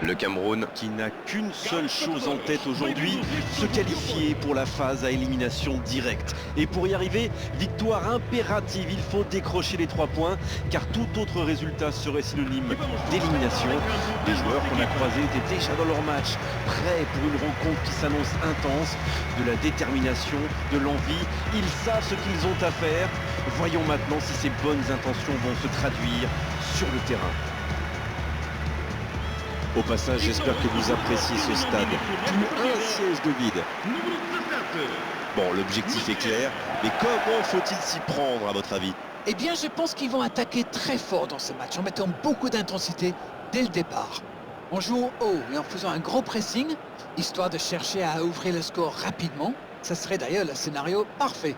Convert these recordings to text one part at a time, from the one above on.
Le Cameroun qui n'a qu'une seule chose en tête aujourd'hui, se qualifier pour la phase à élimination directe. Et pour y arriver, victoire impérative, il faut décrocher les 3 points, car tout autre résultat serait synonyme d'élimination. Les joueurs qu'on a croisés étaient déjà dans leur match, prêts pour une rencontre qui s'annonce intense, de la détermination, de l'envie. Ils savent ce qu'ils ont à faire. Voyons maintenant si ces bonnes intentions vont se traduire sur le terrain. Au passage, j'espère que vous appréciez ce stade. Plus un siège de vide. Bon, l'objectif est clair, mais comment faut-il s'y prendre à votre avis? Eh bien, je pense qu'ils vont attaquer très fort dans ce match, en mettant beaucoup d'intensité dès le départ. En jouant haut et en faisant un gros pressing, histoire de chercher à ouvrir le score rapidement. Ça serait d'ailleurs le scénario parfait.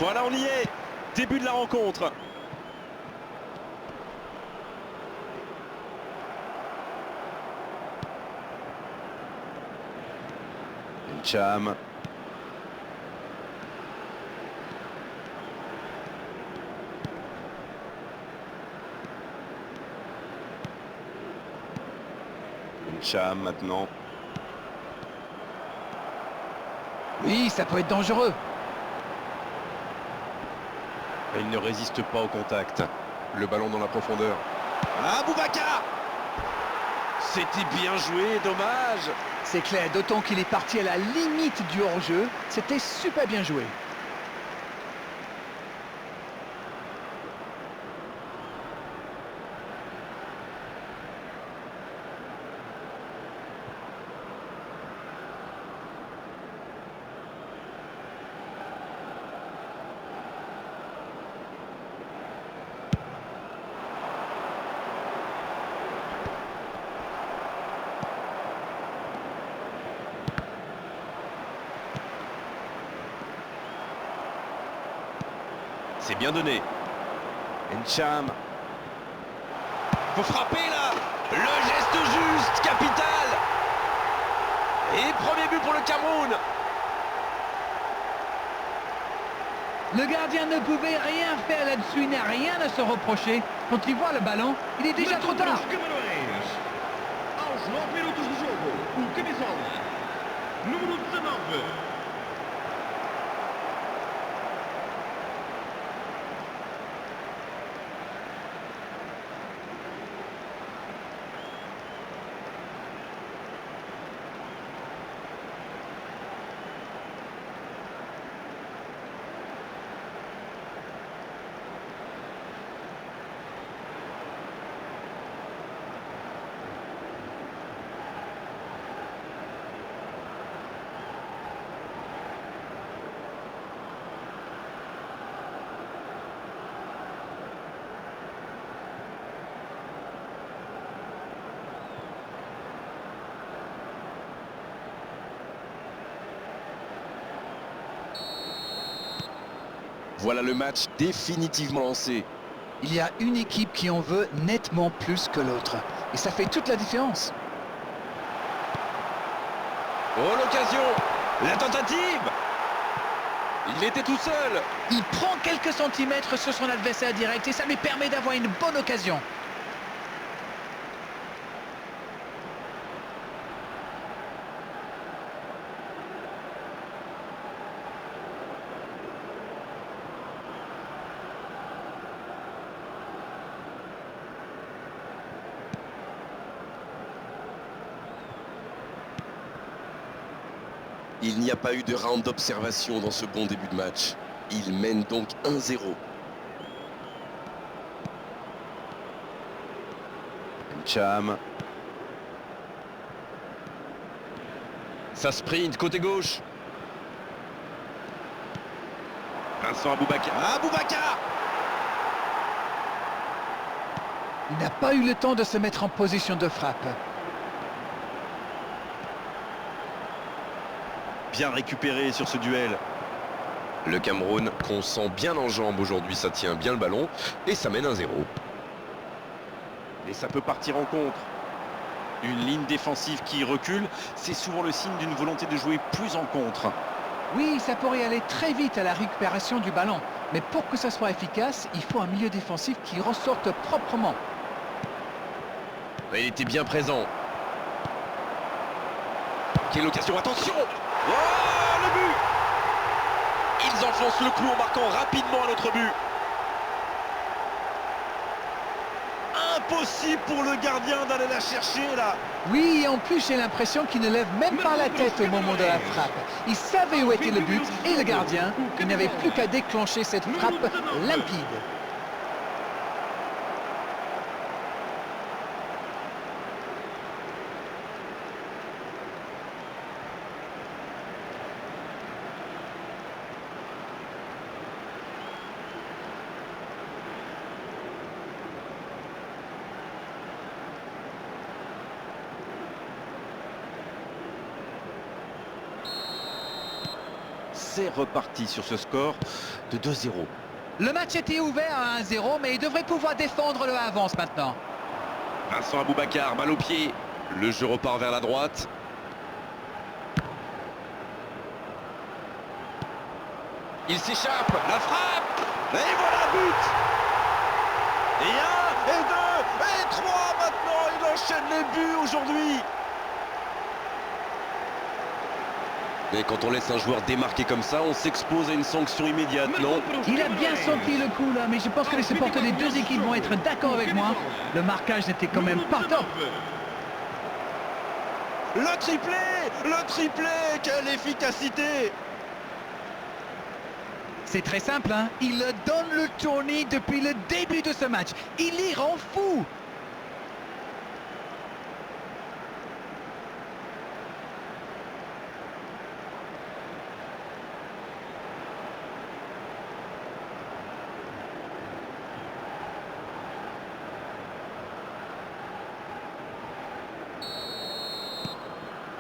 Voilà, on y est. Début de la rencontre. Cham. Cham maintenant. Oui, ça peut être dangereux. Il ne résiste pas au contact. Le ballon dans la profondeur. Ah, Boubacar! C'était bien joué, dommage. C'est clair, d'autant qu'il est parti à la limite du hors-jeu. C'était super bien joué. C'est bien donné. Ncham. Faut frapper là. Le geste juste, capital. Et premier but pour le Cameroun. Le gardien ne pouvait rien faire là-dessus, il n'a rien à se reprocher. Quand il voit le ballon, il est déjà trop tard. Aos 9 minutos de jogo, o camisola número 19. Voilà le match définitivement lancé. Il y a une équipe qui en veut nettement plus que l'autre. Et ça fait toute la différence. Oh, l'occasion. La tentative. Il était tout seul. Il prend quelques centimètres sur son adversaire direct et ça lui permet d'avoir une bonne occasion. Il n'y a pas eu de round d'observation dans ce bon début de match. Il mène donc 1-0. Cham. Ça sprint côté gauche. Vincent Aboubakar. Aboubakar! Il n'a pas eu le temps de se mettre en position de frappe. Bien récupéré sur ce duel. Le Cameroun qu'on sent bien en jambes aujourd'hui, ça tient bien le ballon et ça mène 1-0. Et ça peut partir en contre. Une ligne défensive qui recule, c'est souvent le signe d'une volonté de jouer plus en contre. Oui, ça pourrait aller très vite à la récupération du ballon. Mais pour que ça soit efficace, il faut un milieu défensif qui ressorte proprement. Il était bien présent. Quelle occasion, attention! Oh, le but! Ils enfoncent le clou en marquant rapidement un autre but. Impossible pour le gardien d'aller la chercher là. Oui, et en plus, j'ai l'impression qu'il ne lève même pas la tête au moment de la frappe. Il savait où était le but et le gardien. Il n'avait plus qu'à déclencher cette frappe limpide. C'est reparti sur ce score de 2-0. Le match était ouvert à 1-0, mais il devrait pouvoir défendre le avance maintenant. Vincent Aboubakar, balle au pied. Le jeu repart vers la droite. Il s'échappe. La frappe! Et voilà, but! Et 1, et 2, et 3 maintenant! Il enchaîne les buts aujourd'hui! Et quand on laisse un joueur démarquer comme ça, on s'expose à une sanction immédiate, non? Il a bien senti le coup là, mais je pense que les supporters des deux équipes vont être d'accord avec moi. Le marquage n'était quand même pas top. Le triplé! Le triplé! Quelle efficacité! C'est très simple, hein. Il donne le tournis depuis le début de ce match. Il y rend fou.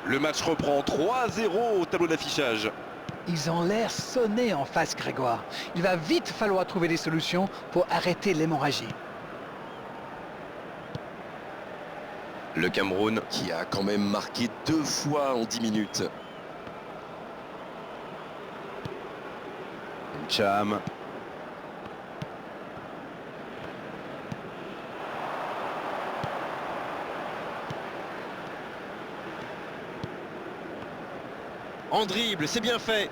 Le match reprend 3-0 au tableau d'affichage. Ils ont l'air sonnés en face, Grégoire. Il va vite falloir trouver des solutions pour arrêter l'hémorragie. Le Cameroun qui a quand même marqué 2 fois en 10 minutes. Cham. En dribble, c'est bien fait.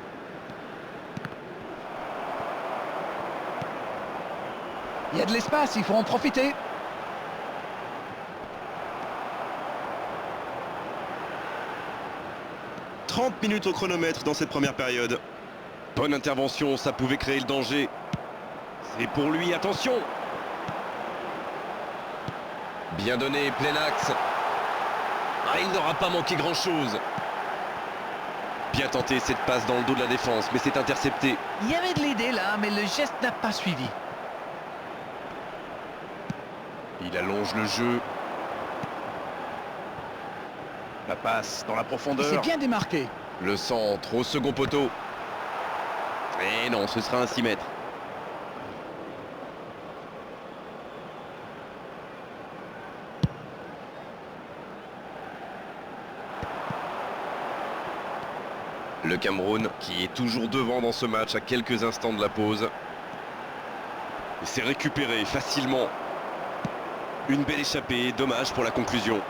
Il y a de l'espace, il faut en profiter. « 30 minutes au chronomètre dans cette première période. » Bonne intervention, ça pouvait créer le danger. C'est pour lui, attention. Bien donné, plein axe. Ah, il n'aura pas manqué grand-chose. Bien tenté cette passe dans le dos de la défense, mais c'est intercepté. Il y avait de l'idée là, mais le geste n'a pas suivi. Il allonge le jeu. La passe dans la Il profondeur. s'est bien démarqué. Le centre au second poteau. Et non, ce sera un 6 mètres. Le Cameroun qui est toujours devant dans ce match à quelques instants de la pause. C'est récupéré facilement. Une belle échappée, dommage pour la conclusion.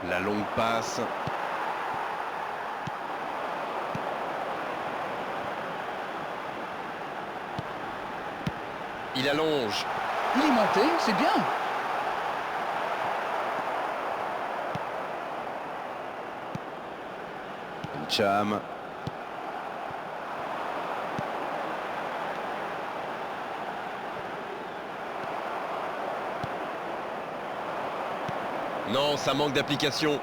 La longue passe. Il allonge. Il est monté, c'est bien. Cham. Non, ça manque d'application.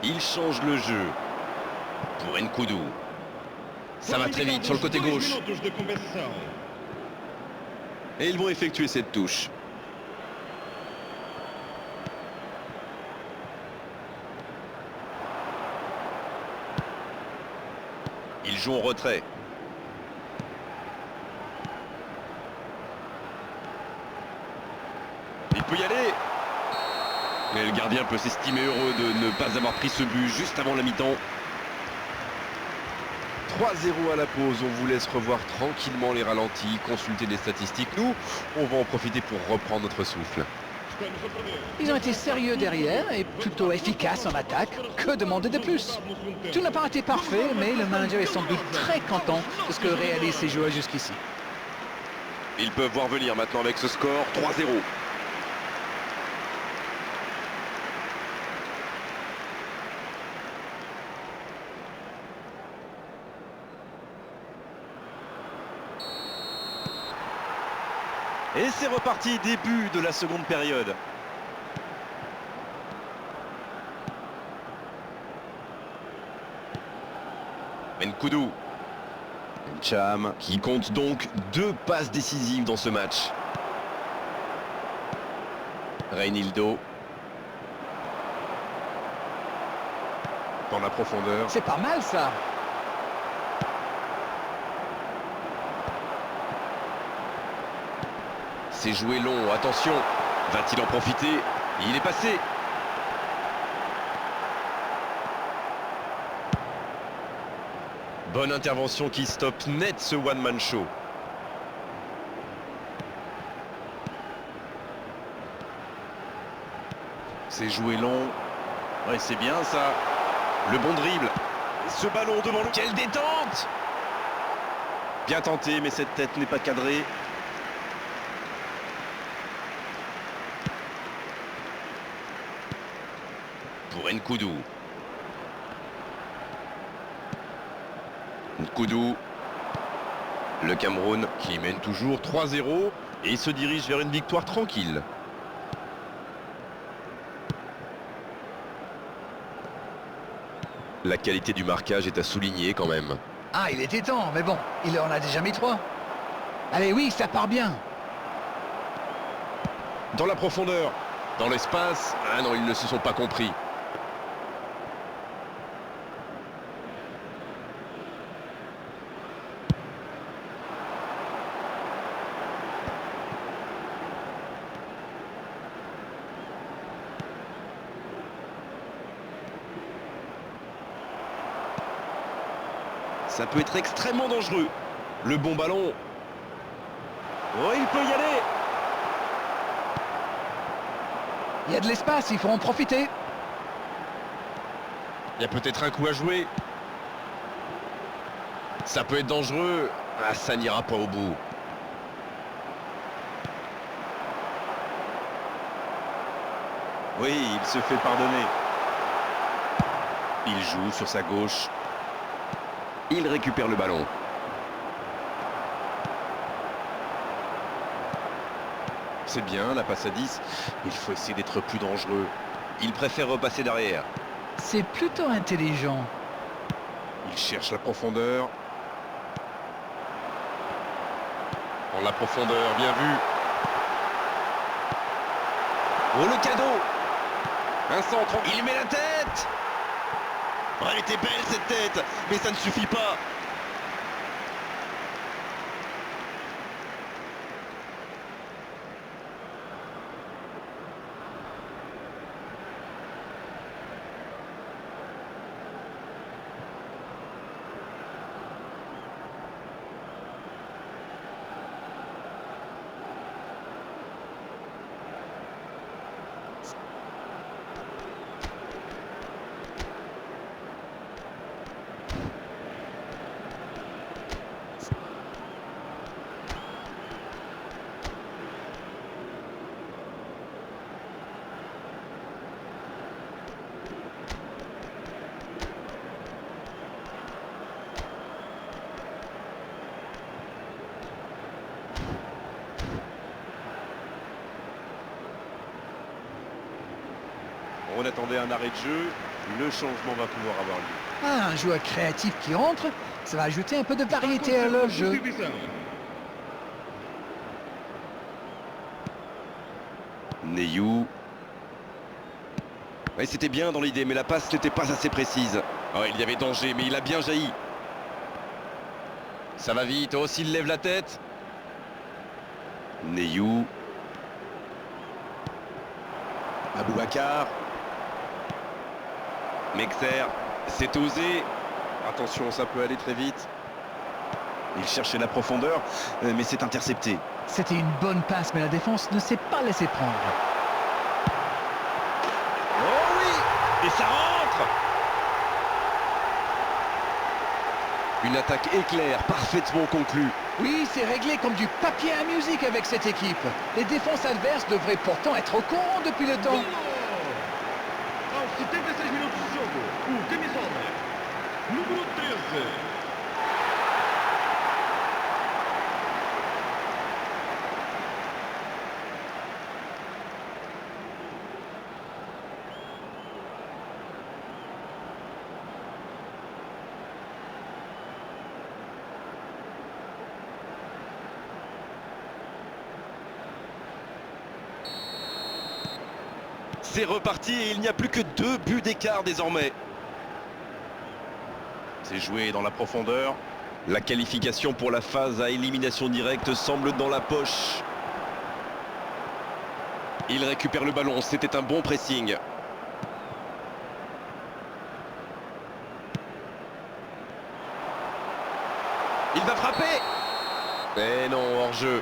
Il change le jeu. Pour Nkoudou. Ça va très vite sur le côté gauche. Et ils vont effectuer cette touche. Ils jouent en retrait. Il peut y aller. Mais le gardien peut s'estimer heureux de ne pas avoir pris ce but juste avant la mi-temps. 3-0 à la pause, on vous laisse revoir tranquillement les ralentis, consulter des statistiques. Nous, on va en profiter pour reprendre notre souffle. Ils ont été sérieux derrière et plutôt efficaces en attaque. Que demander de plus? Tout n'a pas été parfait, mais le manager est sans doute très content de ce que réalisent ses joueurs jusqu'ici. Ils peuvent voir venir maintenant avec ce score 3-0. Et c'est reparti, début de la seconde période. Nkoudou. Cham qui compte donc 2 passes décisives dans ce match. Reinildo. Dans la profondeur. C'est pas mal ça. C'est joué long, attention. Va-t-il en profiter? Il est passé. Bonne intervention qui stoppe net ce one-man show. C'est joué long. Ouais, c'est bien ça. Le bon dribble. Ce ballon devant le... Quelle détente! Bien tenté, mais cette tête n'est pas cadrée. Pour Nkoudou. Nkoudou. Le Cameroun qui mène toujours 3-0 et se dirige vers une victoire tranquille. La qualité du marquage est à souligner quand même. Ah, il était temps, mais bon, il en a déjà mis 3. Allez, oui, ça part bien. Dans la profondeur, dans l'espace. Ah non, ils ne se sont pas compris. Ça peut être extrêmement dangereux. Le bon ballon. Oh, il peut y aller. Il y a de l'espace, il faut en profiter. Il y a peut-être un coup à jouer. Ça peut être dangereux. Ah, ça n'ira pas au bout. Oui, il se fait pardonner. Il joue sur sa gauche. Il récupère le ballon. C'est bien, la passe à 10. Il faut essayer d'être plus dangereux. Il préfère repasser derrière. C'est plutôt intelligent. Il cherche la profondeur. Dans la profondeur, bien vu. Oh, le cadeau! Un centre, il met la tête! Oh, elle était belle cette tête, mais ça ne suffit pas. On attendait un arrêt de jeu, le changement va pouvoir avoir lieu. Ah, un joueur créatif qui entre, ça va ajouter un peu de variété à leur jeu. Neyou. Ouais, c'était bien dans l'idée, mais la passe n'était pas assez précise. Ouais, il y avait danger, mais il a bien jailli. Ça va vite, oh, s'il lève la tête. Neyou. Aboubacar. Mexer. C'est osé. Attention, ça peut aller très vite. Il cherchait la profondeur, mais c'est intercepté. C'était une bonne passe, mais la défense ne s'est pas laissée prendre. Oh oui! Et ça rentre! Une attaque éclair, parfaitement conclue. Oui, c'est réglé comme du papier à musique avec cette équipe. Les défenses adverses devraient pourtant être au courant depuis le temps. Aos 76 minutos de jogo, o camisola número 13. C'est reparti et il n'y a plus que 2 buts d'écart désormais. C'est joué dans la profondeur. La qualification pour la phase à élimination directe semble dans la poche. Il récupère le ballon, c'était un bon pressing. Il va frapper. Mais non, hors-jeu.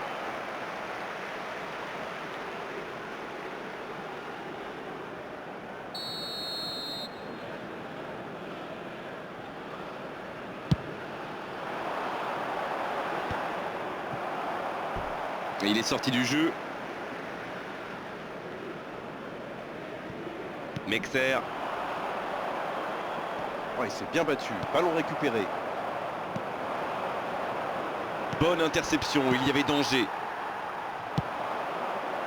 Il est sorti du jeu. Mexer. Oh, il s'est bien battu. Ballon récupéré. Bonne interception, il y avait danger.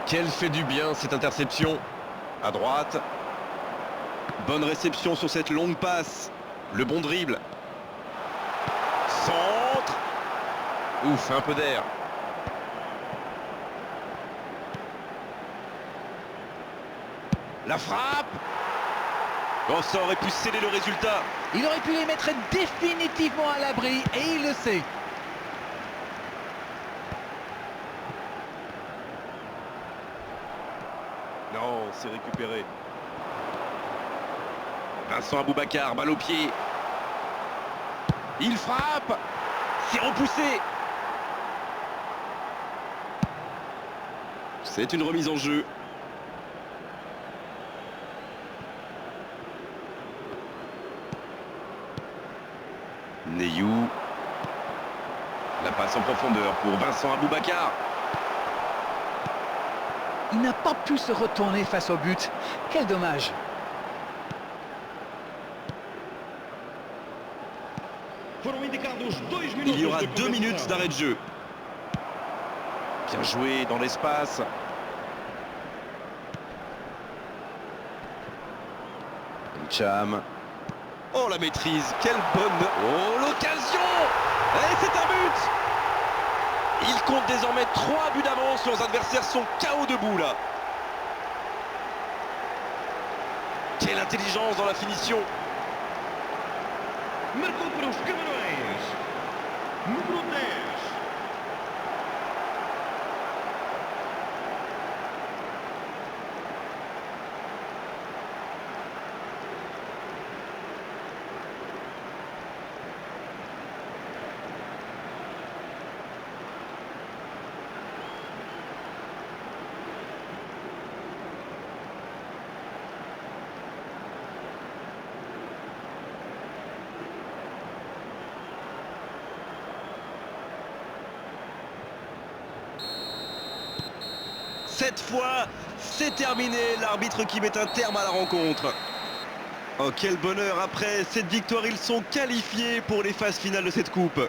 Quelle fait du bien cette interception. À droite. Bonne réception sur cette longue passe. Le bon dribble. Centre. Ouf, un peu d'air. La frappe. Oh, ça aurait pu sceller le résultat. Il aurait pu les mettre définitivement à l'abri et il le sait. Non, c'est récupéré. Vincent Aboubacar, balle au pied. Il frappe. C'est repoussé. C'est une remise en jeu. Neyou. La passe en profondeur pour Vincent Aboubacar. Il n'a pas pu se retourner face au but. Quel dommage. Il y aura 2 minutes d'arrêt de jeu. Bien joué dans l'espace. Cham. Oh, la maîtrise, quelle bonne... Oh, l'occasion. Et c'est un but. Il compte désormais 3 buts d'avance. Leurs adversaires sont KO debout là. Quelle intelligence dans la finition. Marcou para os Camarões, número 10. Cette fois, c'est terminé. L'arbitre qui met un terme à la rencontre. Oh, quel bonheur. Après cette victoire, ils sont qualifiés pour les phases finales de cette coupe.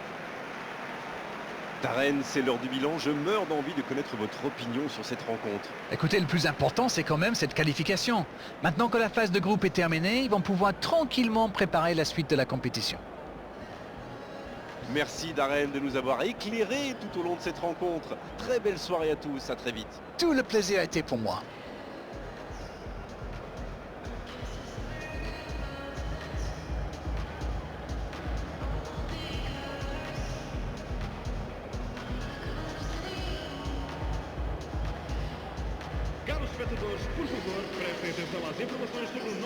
Darren, c'est l'heure du bilan. Je meurs d'envie de connaître votre opinion sur cette rencontre. Écoutez, le plus important, c'est quand même cette qualification. Maintenant que la phase de groupe est terminée, ils vont pouvoir tranquillement préparer la suite de la compétition. Merci Darren de nous avoir éclairés tout au long de cette rencontre. Très belle soirée à tous, à très vite. Tout le plaisir a été pour moi. Caros espectadores, por favor, prestem atenção às informações sobre o